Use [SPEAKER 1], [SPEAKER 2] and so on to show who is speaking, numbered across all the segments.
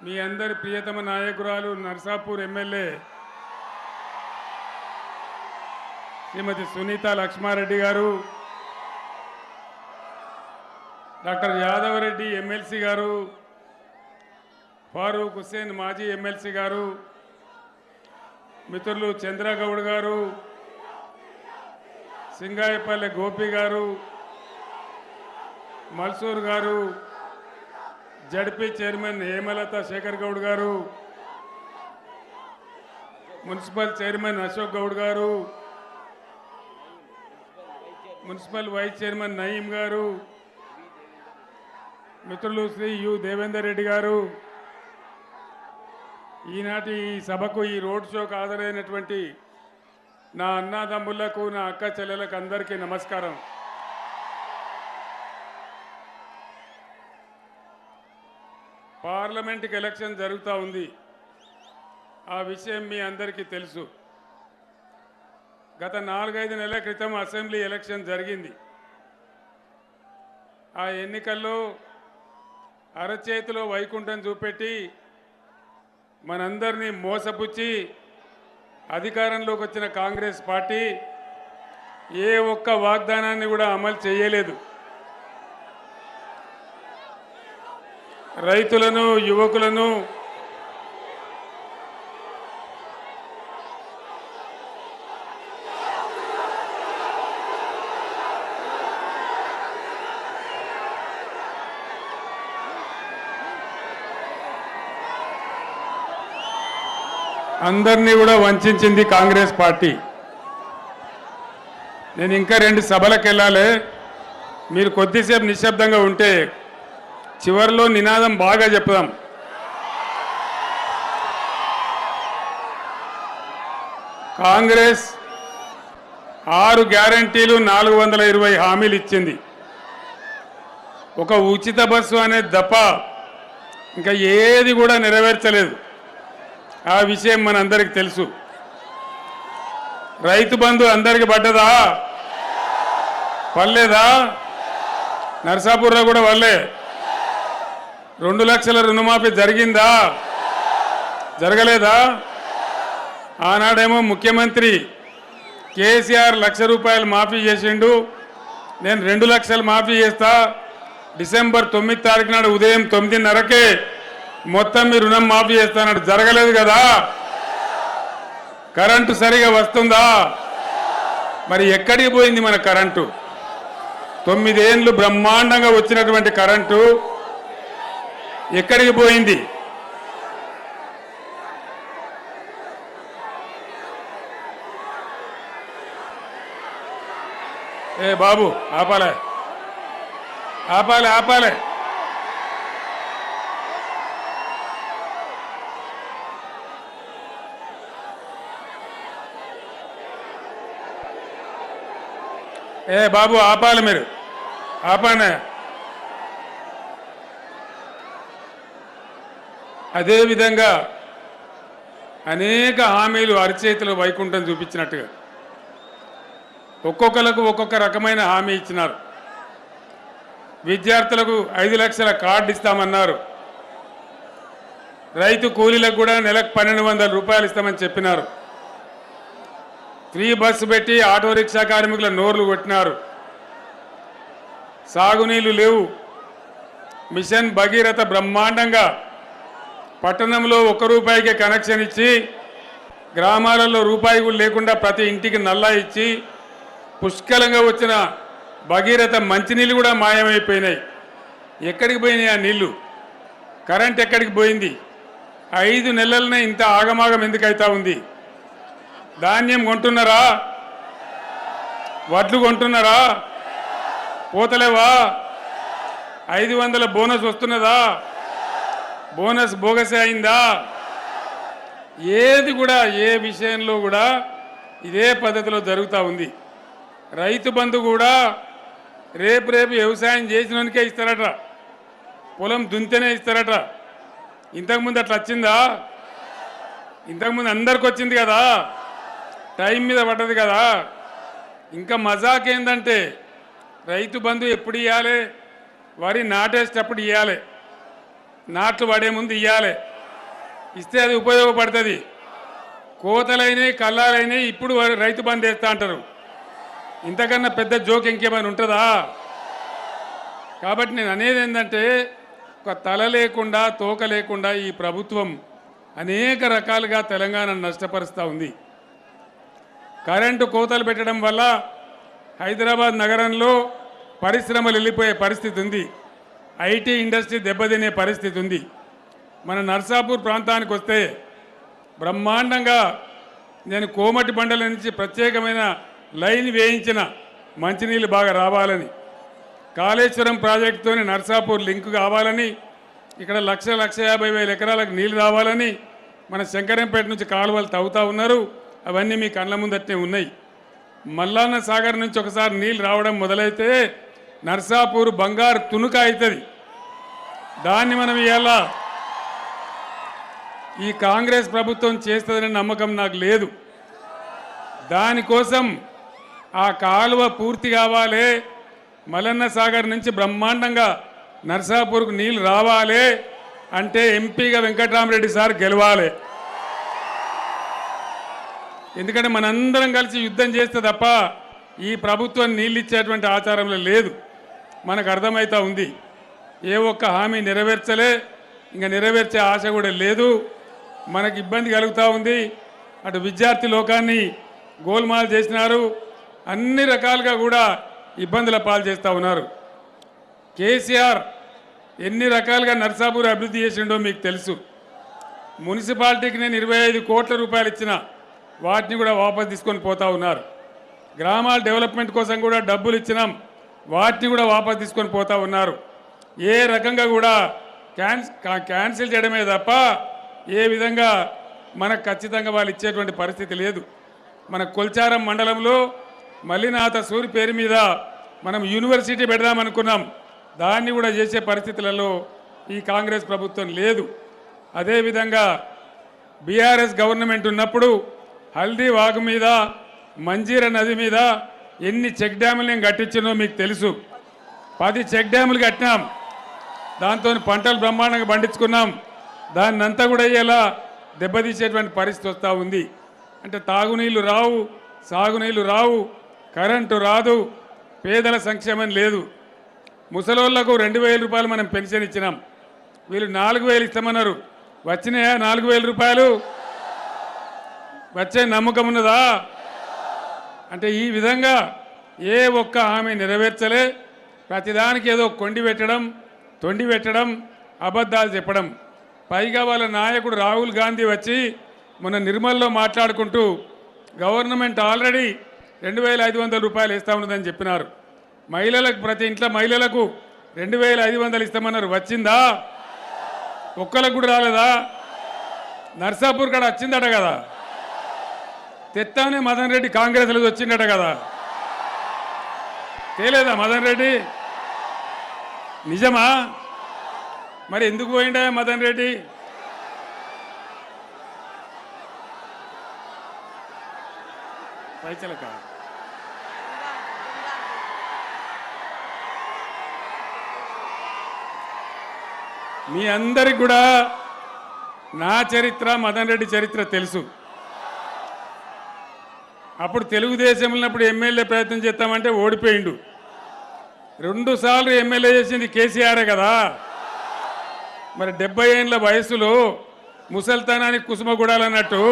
[SPEAKER 1] మీ అందరి ప్రియతమ నాయకురాలు నర్సాపూర్ ఎమ్మెల్యే శ్రీమతి సునీత లక్ష్మారెడ్డి గారు, డాక్టర్ యాదవరెడ్డి ఎమ్మెల్సీ గారు, ఫారూక్ హుస్సేన్ మాజీ ఎమ్మెల్సీ గారు, మిత్రులు చంద్రగౌడ్ గారు, సింగాయపల్లె గోపి గారు, మల్సూర్ గారు, జడ్పీ చైర్మన్ హేమలత శేఖర్ గౌడ్ గారు, మున్సిపల్ చైర్మన్ అశోక్ గౌడ్ గారు, మున్సిపల్ వైస్ చైర్మన్ నయీం గారు, మిత్రులు శ్రీ యు దేవేందర్ రెడ్డి గారు, ఈనాటి ఈ సభకు ఈ రోడ్ షోకు హాజరైనటువంటి నా అన్నదమ్ములకు, నా అక్క చెల్లెలకు అందరికీ నమస్కారం. పార్లమెంట్కి ఎలక్షన్ జరుగుతూ ఉంది. ఆ విషయం మీ అందరికీ తెలుసు. గత 4-5 నెలల క్రితం అసెంబ్లీ ఎలక్షన్ జరిగింది. ఆ ఎన్నికల్లో అరచేతిలో వైకుంఠం చూపెట్టి మనందరినీ మోసపుచ్చి అధికారంలోకి వచ్చిన కాంగ్రెస్ పార్టీ ఏ ఒక్క వాగ్దానాన్ని కూడా అమలు చేయలేదు. రైతులను, యువకులను అందరినీ కూడా వంచింది కాంగ్రెస్ పార్టీ. నేను ఇంకా 2 సభలకు వెళ్ళాలి. మీరు కొద్దిసేపు నిశ్శబ్దంగా ఉంటే చివరిలో నినాదం బాగా చెప్దాం. కాంగ్రెస్ 6 గ్యారంటీలు 420 హామీలు ఇచ్చింది. ఒక ఉచిత బస్సు అనేది తప్ప ఇంకా ఏది కూడా నెరవేర్చలేదు. ఆ విషయం మనందరికీ తెలుసు. రైతు బంధు అందరికి పడ్డదా? పర్లేదా? నర్సాపూర్లో కూడా వల్లే 2 లక్షల రుణమాఫీ జరిగిందా? జరగలేదా? ఆనాడేమో ముఖ్యమంత్రి కేసీఆర్ 1,00,000 రూపాయలు మాఫీ చేసిండు. నేను 2 లక్షలు మాఫీ చేస్తా, డిసెంబర్ 9 తారీఖు నాడు ఉదయం 9:30కే మొత్తం మీ రుణం మాఫీ చేస్తానట్టు జరగలేదు కదా? కరెంటు సరిగా వస్తుందా? మరి ఎక్కడికి పోయింది మన కరెంటు? 9 ఏళ్ళు బ్రహ్మాండంగా వచ్చినటువంటి కరెంటు ఎక్కడికి పోయింది? ఏ బాబు ఆపాలే, ఆపాలే, ఆపాలే. ఏ బాబు ఆపాలి, మీరు ఆపానే. అదేవిధంగా అనేక హామీలు అరచేతిలో వైకుంఠం చూపించినట్టుగా ఒక్కొక్కరికి ఒక్కొక్క రకమైన హామీ ఇచ్చినారు. విద్యార్థులకు 5 లక్షల కార్డు ఇస్తామన్నారు. రైతు కూలీలకు కూడా నెలకు 1,200 రూపాయలు ఇస్తామని చెప్పినారు. ఫ్రీ బస్సు పెట్టి ఆటో రిక్షా కార్మికుల నోర్లు కొట్టినారు. సాగునీళ్లు లేవు. మిషన్ భగీరథ బ్రహ్మాండంగా పట్టణంలో 1 రూపాయికే కనెక్షన్ ఇచ్చి గ్రామాలలో రూపాయి కూడా లేకుండా ప్రతి ఇంటికి నల్లా ఇచ్చి పుష్కలంగా వచ్చిన భగీరథ మంచినీళ్ళు కూడా మాయమైపోయినాయి. ఎక్కడికి పోయినాయి ఆ నీళ్లు? కరెంట్ ఎక్కడికి పోయింది? 5 నెలలనే ఇంత ఆగమాగం ఎందుకైతా ఉంది? ధాన్యం కొంటున్నారా? వడ్లు కొంటున్నారా? పోతలేవా? 500 బోనస్ వస్తున్నదా? బోనస్ బోగసే అయిందా? ఏది కూడా ఏ విషయంలో కూడా ఇదే పద్ధతిలో జరుగుతూ ఉంది. రైతు బంధు కూడా రేపు వ్యవసాయం చేసినోనికే ఇస్తారట, పొలం దున్నితేనే ఇస్తారట. ఇంతకుముందు అట్లా వచ్చిందా? ఇంతకుముందు అందరికి వచ్చింది కదా, టైం మీద పడ్డది కదా. ఇంకా మజాక్ ఏంటంటే రైతు బంధు ఎప్పుడు ఇవ్వాలి? వరి నాటేసేటప్పుడు ఇవ్వాలి, నాట్లు పడే ముందు ఇవ్వాలి. ఇస్తే అది ఉపయోగపడుతుంది. కోతలైనవి కల్లాలైనవి ఇప్పుడు రైతు బంద్ వేస్తా అంటారు. ఇంతకన్నా పెద్ద జోక్ ఇంకేమైనా ఉంటుందా? కాబట్టి నేను అనేది ఏంటంటే ఒక తల లేకుండా తోక లేకుండా ఈ ప్రభుత్వం అనేక రకాలుగా తెలంగాణను నష్టపరుస్తూ ఉంది. కరెంటు కోతలు పెట్టడం వల్ల హైదరాబాద్ నగరంలో పరిశ్రమలు వెళ్ళిపోయే పరిస్థితి ఉంది. ఐటీ ఇండస్ట్రీ దెబ్బతినే పరిస్థితి ఉంది. మన నర్సాపూర్ ప్రాంతానికి వస్తే బ్రహ్మాండంగా నేను కోమటి బండల నుంచి ప్రత్యేకమైన లైన్ వేయించిన మంచినీళ్ళు బాగా రావాలని, కాళేశ్వరం ప్రాజెక్టుతో నర్సాపూర్ లింక్ కావాలని, ఇక్కడ 1,50,000 ఎకరాలకు నీళ్లు రావాలని మన శంకరంపేట నుంచి కాలువలు తవ్వుతూ ఉన్నారు. అవన్నీ మీ కళ్ళ ముందట్నే ఉన్నాయి. మల్లన్న సాగర్ నుంచి ఒకసారి నీళ్ళు రావడం మొదలైతే నర్సాపూర్ బంగారు తునుక అవుతుంది. దాన్ని మనం ఇవాళ ఈ కాంగ్రెస్ ప్రభుత్వం చేస్తుందనే నమ్మకం నాకు లేదు. దానికోసం ఆ కాలువ పూర్తి కావాలి, మల్లన్న సాగర్ నుంచి బ్రహ్మాండంగా నర్సాపూర్కు నీళ్ళు రావాలి అంటే ఎంపీగా వెంకట్రామరెడ్డి సార్ గెలవాలి. ఎందుకంటే మనందరం కలిసి యుద్ధం చేస్తే తప్ప ఈ ప్రభుత్వం నీళ్ళు ఇచ్చేటువంటి ఆచారంలో లేదు. మనకు అర్థమవుతా ఉంది. ఏ ఒక్క హామీ నెరవేర్చలే, ఇంకా నెరవేర్చే ఆశ కూడా లేదు. మనకు ఇబ్బంది కలుగుతూ ఉంది. అటు విద్యార్థి లోకాన్ని గోల్మాల్ చేసినారు, అన్ని రకాలుగా కూడా ఇబ్బందుల పాలు చేస్తూ ఉన్నారు. కేసీఆర్ ఎన్ని రకాలుగా నర్సాపూర్ అభివృద్ధి చేసిండో మీకు తెలుసు. మున్సిపాలిటీకి నేను 25 కోట్ల రూపాయలు ఇచ్చిన వాటిని కూడా వాపసు తీసుకొని పోతా ఉన్నారు. గ్రామాల డెవలప్మెంట్ కోసం కూడా డబ్బులు ఇచ్చినాం, వాటిని కూడా వాపసు తీసుకొని పోతా ఉన్నారు. ఏ రకంగా కూడా క్యాన్సిల్ చేయడమే తప్ప ఏ విధంగా మనకు ఖచ్చితంగా వాళ్ళు ఇచ్చేటువంటి పరిస్థితి లేదు. మన కొల్చారం మండలంలో మల్లినాథ సూరి పేరు మీద మనం యూనివర్సిటీ పెడదామనుకున్నాం, దాన్ని కూడా చేసే పరిస్థితులలో ఈ కాంగ్రెస్ ప్రభుత్వం లేదు. అదేవిధంగా బీఆర్ఎస్ గవర్నమెంట్ ఉన్నప్పుడు హల్దీ వాగు మీద, మంజీరా నది మీద ఎన్ని చెక్ డ్యాములు నేను కట్టించినో మీకు తెలుసు. 10 చెక్ డ్యాములు కట్టినాం, దాంతో పంటలు బ్రహ్మాండంగా పండించుకున్నాం. దాన్ని అంతా కూడా ఇలా దెబ్బతీసేటువంటి పరిస్థితి వస్తూ ఉంది. అంటే తాగునీళ్ళు రావు, సాగునీళ్ళు రావు, కరెంటు రాదు, పేదల సంక్షేమం లేదు. ముసలోళ్లకు 2,000 రూపాయలు మనం పెన్షన్ ఇచ్చినాం, వీళ్ళు 4,000 ఇస్తామన్నారు. వచ్చినాయా 4,000 రూపాయలు? వచ్చే నమ్మకం ఉన్నదా? అంటే ఈ విధంగా ఏ ఒక్క హామీ నెరవేర్చలే. ప్రతిదానికి ఏదో కొండి పెట్టడం, తొండి పెట్టడం, అబద్ధాలు చెప్పడం. పైగా వాళ్ళ నాయకుడు రాహుల్ గాంధీ వచ్చి మొన్న నిర్మల్లో మాట్లాడుకుంటూ గవర్నమెంట్ ఆల్రెడీ 2,500 రూపాయలు ఇస్తా ఉన్నదని చెప్పినారు. మహిళలకు, ప్రతి ఇంట్లో మహిళలకు 2,500 ఇస్తామన్నారు. వచ్చిందా? ఒక్కలకు కూడా రాలేదా? నర్సాపూర్ కాడ వచ్చిందట కదా, తెత్తానే మదన్ రెడ్డి కాంగ్రెస్లో వచ్చిందట కదా, తేలేదా మదన్ రెడ్డి? నిజమా? మరి ఎందుకు పోయిండా మదన్ రెడ్డి? పైచలక మీ అందరికి కూడా నా చరిత్ర, మదన్ రెడ్డి చరిత్ర తెలుసు. అప్పుడు తెలుగుదేశం ఉన్నప్పుడు ఎమ్మెల్యే ప్రయత్నం చేస్తామంటే ఓడిపోయిండు. 2 సార్లు ఎమ్మెల్యే చేసింది కేసీఆరే కదా. మరి 70 ఏళ్ళ వయసులో ముసల్తనానికి కుసుమగుడాలన్నట్టు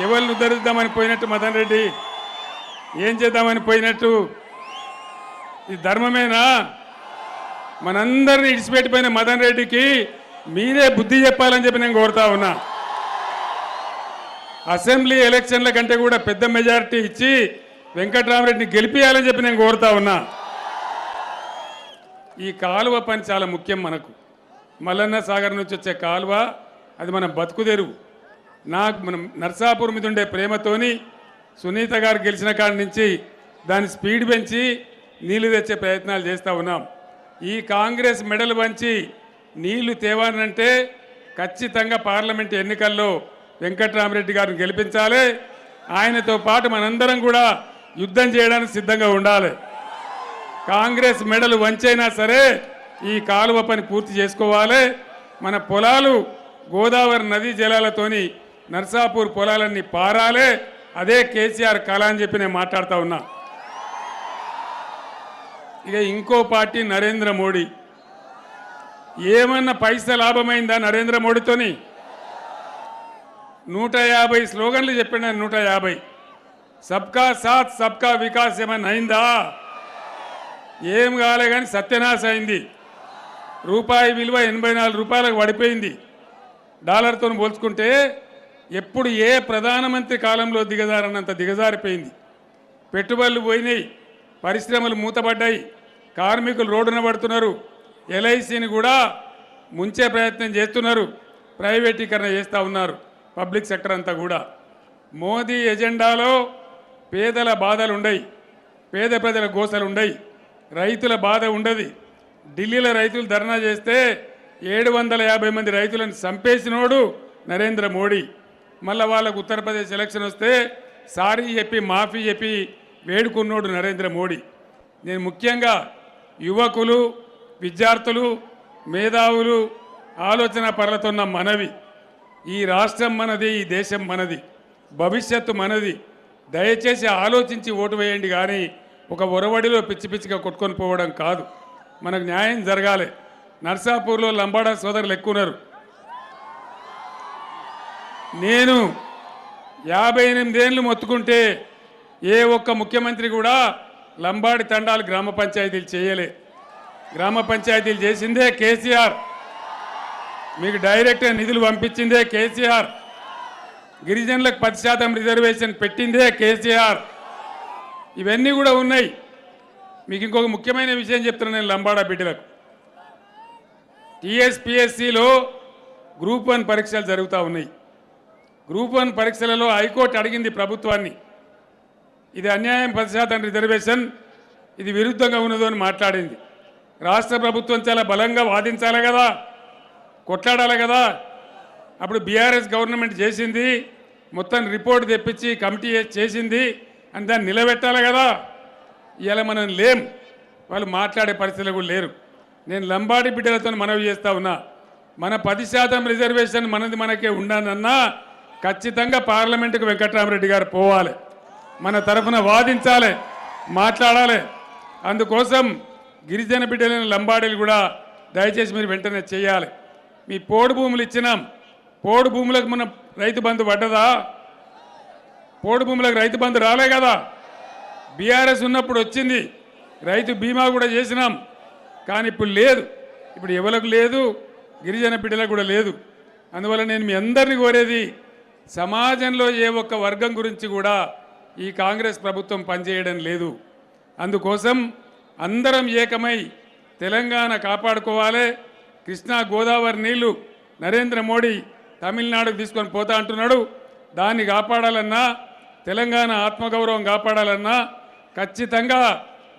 [SPEAKER 1] ఎవరిని ఉద్ధరిద్దామని పోయినట్టు మదన్ రెడ్డి, ఏం చేద్దామని పోయినట్టు? ఇది ధర్మమేనా? మనందరినీ ఇడిచిపెట్టిపోయిన మదన్ రెడ్డికి మీరే బుద్ధి చెప్పాలని చెప్పి నేను కోరుతా ఉన్నా. అసెంబ్లీ ఎలక్షన్ల కంటే కూడా పెద్ద మెజారిటీ ఇచ్చి వెంకట్రామరెడ్డిని గెలిపియాలని చెప్పి నేను కోరుతా ఉన్నా. ఈ కాలువ పని చాలా ముఖ్యం మనకు. మల్లన్న సాగర్ నుంచి వచ్చే కాలువ అది మన బతుకుదెరువు. మనం నర్సాపూర్ మీద ఉండే ప్రేమతోని సునీత గారు గెలిచిన కాడి నుంచి దాని స్పీడ్ పెంచి నీళ్లు తెచ్చే ప్రయత్నాలు చేస్తూ ఉన్నాం. ఈ కాంగ్రెస్ మెడలు వంచి నీళ్లు తేవానంటే ఖచ్చితంగా పార్లమెంట్ ఎన్నికల్లో వెంకట్రామరెడ్డి గారిని గెలిపించాలి. ఆయనతో పాటు మనందరం కూడా యుద్ధం చేయడానికి సిద్ధంగా ఉండాలి. కాంగ్రెస్ మెడలు వంచైనా సరే ఈ కాలువ పని పూర్తి చేసుకోవాలి. మన పొలాలు గోదావరి నదీ జలాలతోని నర్సాపూర్ పొలాలన్నీ పారాలే. అదే కేసీఆర్ కళ అని చెప్పి నేను మాట్లాడుతూ ఉన్నా. ఇక ఇంకో పార్టీ నరేంద్ర మోడీ. ఏమన్నా పైసా లాభమైందా నరేంద్ర మోడీతోని? 150 స్లోగన్లు చెప్పిన 150. సబ్కా సాత్ సబ్కా వికాస్ ఏమన్నా అయిందా? ఏం కాలే కానీ సత్యనాశ అయింది. రూపాయి విలువ 84 రూపాయలకు పడిపోయింది. డాలర్తో పోల్చుకుంటే ఎప్పుడు ఏ ప్రధానమంత్రి కాలంలో దిగజారన్నంత దిగజారిపోయింది. పెట్టుబడులు పోయినాయి, పరిశ్రమలు మూతపడ్డాయి, కార్మికులు రోడ్డున పడుతున్నారు, ఎల్ఐసిని కూడా ముంచే ప్రయత్నం చేస్తున్నారు, ప్రైవేటీకరణ చేస్తూ ఉన్నారు పబ్లిక్ సెక్టర్ అంతా కూడా. మోదీ ఎజెండాలో పేదల బాధలు ఉండయి, పేద ప్రజల గోసలు ఉండయి, రైతుల బాధ ఉండదు. ఢిల్లీలో రైతులు ధర్నా చేస్తే 750 మంది రైతులను చంపేసినోడు నరేంద్ర మోడీ. మళ్ళీ వాళ్ళకు ఉత్తరప్రదేశ్ ఎలక్షన్ వస్తే సారీ చెప్పి మాఫీ చెప్పి వేడుకున్నోడు నరేంద్ర మోడీ. నేను ముఖ్యంగా యువకులు, విద్యార్థులు, మేధావులు, ఆలోచన పరులతోన్న మనవి, ఈ రాష్ట్రం మనది, ఈ దేశం మనది, భవిష్యత్తు మనది. దయచేసి ఆలోచించి ఓటు వేయండి, కానీ ఒక ఒరవడిలో పిచ్చి పిచ్చిగా కొట్టుకొని పోవడం కాదు. మనకు న్యాయం జరగాలి. నర్సాపూర్లో లంబాడా సోదరులు ఎక్కువ ఉన్నారు. నేను 58 ఏళ్ళు మొత్తుకుంటే ఏ ఒక్క ముఖ్యమంత్రి కూడా లంబాడి తండాలు గ్రామ పంచాయతీలు చేయలే. గ్రామ పంచాయతీలు చేసిందే కేసీఆర్. మీకు డైరెక్ట్గా నిధులు పంపించిందే కేసీఆర్. గిరిజనులకు 10% రిజర్వేషన్ పెట్టిందే కేసీఆర్. ఇవన్నీ కూడా ఉన్నాయి. మీకు ఇంకొక ముఖ్యమైన విషయం చెప్తున్నాను నేను లంబాడా బిడ్డలకు. టీఎస్పీఎస్సీలో గ్రూప్ 1 పరీక్షలు జరుగుతూ ఉన్నాయి. గ్రూప్ 1 పరీక్షలలో హైకోర్టు అడిగింది ప్రభుత్వాన్ని, ఇది అన్యాయం, 10% రిజర్వేషన్, ఇది విరుద్ధంగా ఉన్నదో అని మాట్లాడింది. రాష్ట్ర ప్రభుత్వం చాలా బలంగా వాదించాలి కదా, కొట్లాడాలి కదా. అప్పుడు బీఆర్ఎస్ గవర్నమెంట్ చేసింది, మొత్తం రిపోర్ట్ తెప్పించి కమిటీ చేసింది అని దాన్ని నిలబెట్టాలి కదా. ఇలా మనం లేం, వాళ్ళు మాట్లాడే పరిస్థితులు కూడా లేరు. నేను లంబాడి బిడ్డలతో మనవి చేస్తూ ఉన్నా, మన 10% రిజర్వేషన్ మనది మనకే ఉండాలన్నా ఖచ్చితంగా పార్లమెంటుకు వెంకట్రామరెడ్డి గారు పోవాలి, మన తరఫున వాదించాలి, మాట్లాడాలి. అందుకోసం గిరిజన బిడ్డలైన లంబాడీలు కూడా దయచేసి మీరు వెంటనే చేయాలి. మీ పోడు భూములు ఇచ్చినాం, పోడు భూములకు మన రైతు బంధు పడ్డదా? పోడు భూములకు రైతు బంధు రాలే కదా. బీఆర్ఎస్ ఉన్నప్పుడు వచ్చింది, రైతు బీమా కూడా చేసినాం, కానీ ఇప్పుడు లేదు. ఇప్పుడు ఎవరికి లేదు, గిరిజన బిడ్డలకు కూడా లేదు. అందువల్ల నేను మీ అందరినీ కోరేది, సమాజంలో ఏ ఒక్క వర్గం గురించి కూడా ఈ కాంగ్రెస్ ప్రభుత్వం పనిచేయడం లేదు. అందుకోసం అందరం ఏకమై తెలంగాణ కాపాడుకోవాలి. కృష్ణా గోదావరి నీళ్లు నరేంద్ర మోడీ తమిళనాడుకు తీసుకొని పోతా అంటున్నాడు, దాన్ని కాపాడాలన్నా, తెలంగాణ ఆత్మగౌరవం కాపాడాలన్నా ఖచ్చితంగా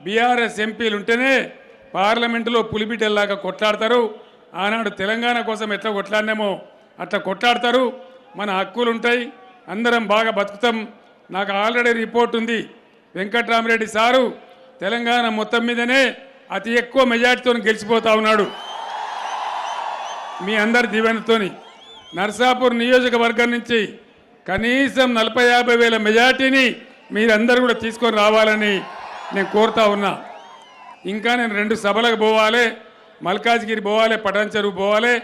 [SPEAKER 1] బీఆర్ఎస్ ఎంపీలు ఉంటేనే పార్లమెంటులో పులిబిడ్డల్లాగా కొట్లాడతారు. ఆనాడు తెలంగాణ కోసం ఎట్లా కొట్లాడినామో అట్లా కొట్లాడతారు. మన హక్కులు ఉంటాయి, అందరం బాగా బతుకుతాం. నాకు ఆల్రెడీ రిపోర్ట్ ఉంది, వెంకట్రామరెడ్డి సారు తెలంగాణ మొత్తం మీదనే అతి ఎక్కువ మెజార్టీతో గెలిచిపోతా ఉన్నాడు. మీ అందరి దీవెనతోని నర్సాపూర్ నియోజకవర్గం నుంచి కనీసం 40-50 వేల మెజార్టీని మీరందరూ కూడా తీసుకొని రావాలని నేను కోరుతా ఉన్నా. ఇంకా నేను 2 సభలకు పోవాలి, మల్కాజ్గిరి పోవాలి, పటాన్ చెరువు పోవాలి.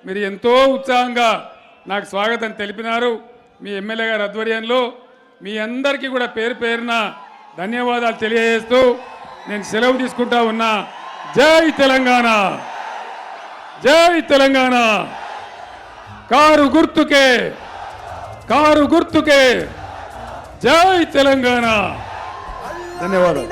[SPEAKER 1] మీరు ఎంతో ఉత్సాహంగా నాకు స్వాగతం తెలిపినారు. మీ ఎమ్మెల్యే గారి ఆధ్వర్యంలో మీ అందరికీ కూడా పేరు పేరున ధన్యవాదాలు తెలియజేస్తూ నేను సెలవు తీసుకుంటా ఉన్నా. జై తెలంగాణ, జై తెలంగాణ. కారు గుర్తుకే, కారు గుర్తుకే, జై తెలంగాణ. ధన్యవాదాలు.